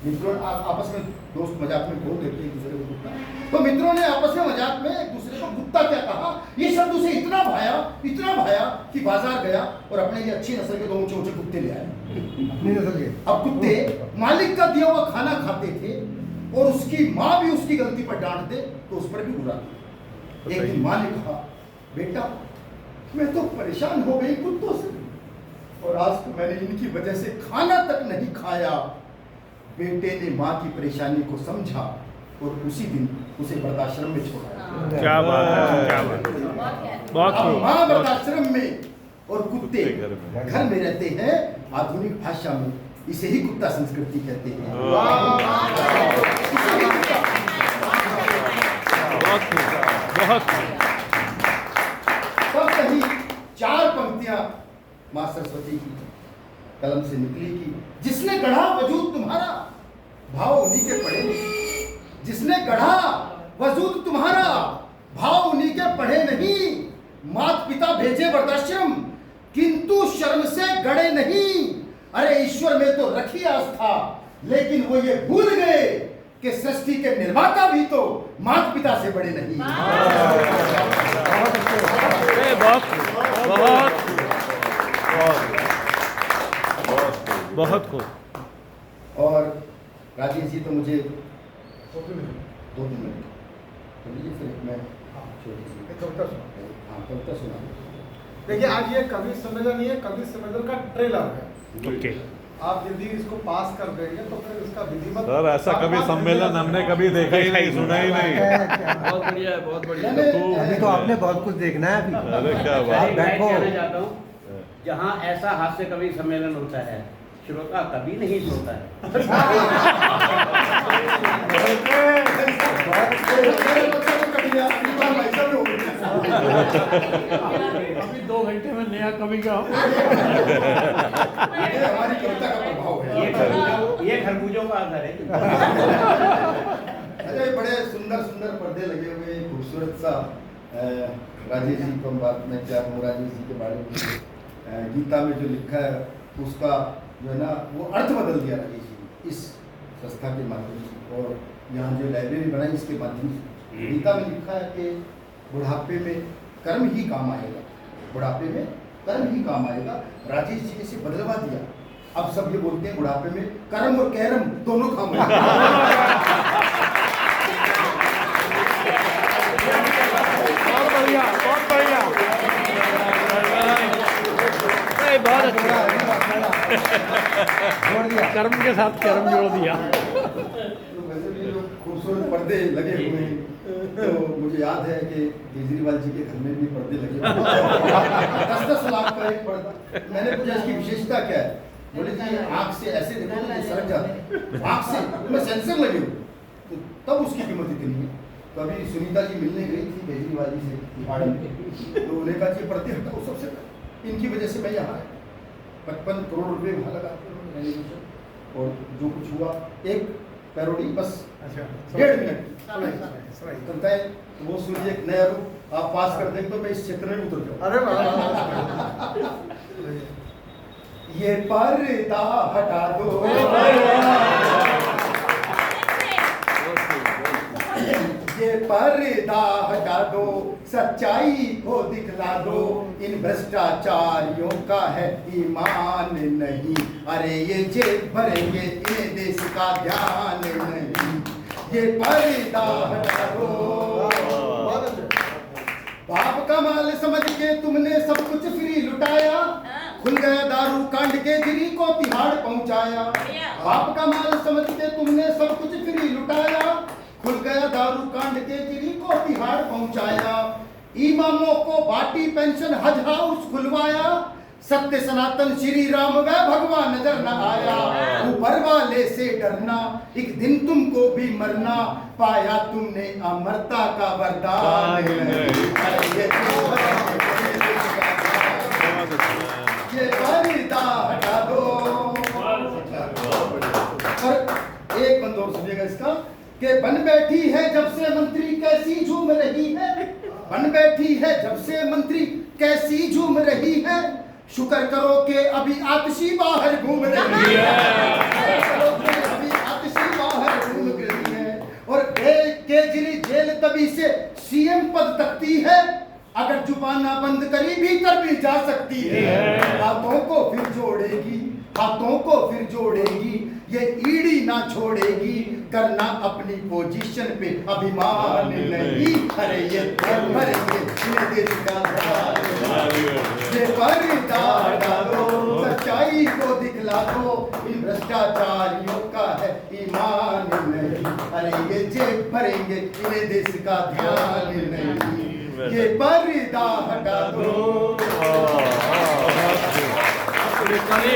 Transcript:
मित्रों आपस में दोस्त मजाक में बोल देते हैं एक दूसरे को कुत्ता। तो मित्रों ने आपस में मजाक में एक दूसरे को कुत्ता क्या कहा, ये शब्द उसे इतना भाया कि बाजार गया और अपने लिए अच्छी नस्ल के 2 ऊंचे कुत्ते ले आए। अपनी नस्ल के अब कुत्ते मालिक का दिया हुआ खाना खाते थे और उसकी माँ भी उसकी गलती पर डांट दे तो उस पर भी बुरा। एक दिन माँ ने कहा, बेटा मैं तो परेशान हो गई कुत्तों से और आज तो मैंने इनकी वजह से खाना तक नहीं खाया। बेटे ने माँ की परेशानी को समझा और उसी दिन उसे वृद्धाश्रम में छोड़ा। क्या बात है, क्या बात है। बहुत अब माँ वृद्धाश्रम में और कुत्ते घर में रहते हैं। आधुनिक भाषा में इसे ही कुत्ता संस्कृति कहते हैं। तब कहीं 4 पंक्तियां माँ सरस्वती की कलम से निकली कि जिसने गढ़ा वजूद तुम्हारा भाव उन्हीं के पढ़े, जिसने गढ़ा वजूद तुम्हारा भाव उन्हीं के पढ़े नहीं। माता पिता भेजे वृद्धाश्रम किंतु शर्म से गढ़े नहीं। अरे ईश्वर में तो रखी आस्था लेकिन वो ये भूल गए कि सृष्टि के निर्माता भी तो माता पिता से बड़े नहीं। बहुत खूब। और राजेश जी तो मुझे 2-3 मिनट फिर मैं कविता सुना। देखिए आज ये कवि सम्मेलन नहीं है, कवि सम्मेलन का ट्रेलर है। ओके, आप यदि इसको पास कर देंगे तो फिर इसका विधिवत। सर ऐसा कभी सम्मेलन हमने कभी देखा ही नहीं, सुना ही नहीं। बहुत बढ़िया है, बहुत बढ़िया। अभी तो आपने बहुत कुछ देखना है अभी। अरे क्या बात। मैं कहना चाहता हूँ, जहाँ ऐसा हास्य कवि सम्मेलन होता है श्रोता कभी नहीं सोता है। अभी 2 घंटे में नया कवि का हमारी कविता का प्रभाव है। ये खरबूजों का आधार है। अरे बड़े सुंदर सुंदर पर्दे लगे हुए, खूबसूरत सा। राजेश जी को बात में क्या हूँ, राजेश जी के बारे में गीता में जो लिखा है उसका जो है ना वो अर्थ बदल दिया राजेश जी इस संस्था के माध्यम से और यहाँ जो लाइब्रेरी बनाई इसके माध्यम से। गीता में लिखा है कि बुढ़ापे में कर्म ही काम आएगा, बुढ़ापे में कर्म ही काम आएगा। राजेश जी ने इसे बदलवा दिया। अब सब ये बोलते हैं बुढ़ापे में कर्म और कैरम दोनों काम आएगा। बहुत बढ़िया, बहुत बढ़िया, बहुत अच्छा। जोड़ दिया, कर्म के साथ कर्म जोड़ दिया। वैसे भी जो खूबसूरत पर्दे लगे हुए हैं तो मुझे याद है कि केजरीवाल जी के घर में भी पर्दे लगे हुए 10-10 लाख का एक पर्दा। मैंने पूछा इसकी विशेषता क्या है, बोले जी आँख से ऐसे देखो तो सरक जाता है, आँख से उसमें सेंसर लगे हुए तो तब उसकी कीमत इतनी है। तो अभी सुनीता जी मिलने गई थी केजरीवाल जी से पहाड़ी में, तो उन्हें कहा कि पर्दे हटाओ सबसे, इनकी वजह से मैं यहाँ 55 करोड़ रुपए वहाँ लगा और जो कुछ हुआ एक पैरोडी बस 1.5 मिनट करता है तो वो सूर्य एक नया रूप आप पास कर दें तो मैं इस क्षेत्र में उतर जाऊँ। अरे वाह। ये पर्दा हटा दो, ये पर्दा हटा दो, सच्चाई को दिखला दो, इन भ्रष्टाचारियों का है ईमान नहीं। अरे ये जेब भरेंगे इन्हें देश का ध्यान नहीं। ये पर्दा हटा दो। बाप का माल समझ के तुमने सब कुछ फ्री लुटाया, खुल गया दारू कांड के गिरी को तिहाड़ पहुंचाया। बाप का माल समझ के तुमने सब कुछ फ्री लुटाया, खुल गया दारू कांड के गिरी को तिहाड़ पहुंचाया। इमामों को बाटी पेंशन हज हाउस खुलवाया, सत्य सनातन श्री राम व भगवान नजर न आया। ऊपर वाले से डरना एक दिन तुमको भी मरना, पाया तुमने अमरता का वरदान। ये पर्दा हटा दो। और एक बंद और सुनिएगा इसका कि बन बैठी है जब से मंत्री कैसी झूम रही है, बन बैठी है जब से मंत्री कैसी झूम रही है, शुक्र करो कि अभी आतिशी बाहर घूम रही है। अभी आतिशी तभी से सीएम पद तकती है, अगर जुबान ना बंद करी भीतर भी जा सकती है। हाथों को फिर जोड़ेगी, हाथों को फिर जोड़ेगी, ये ईड़ी ना छोड़ेगी, करना अपनी पोजीशन पे अभिमान नहीं। अरे ये भरेंगे ये देश का ध्यान, ये पर्दा हटा दो, सच्चाई को दिखला दो, इन भ्रष्टाचारियों का है ईमान नहीं। अरे ये जेब भरेंगे इन्हें देश का ध्यान नहीं, ये पर्दा हटा दो। कभी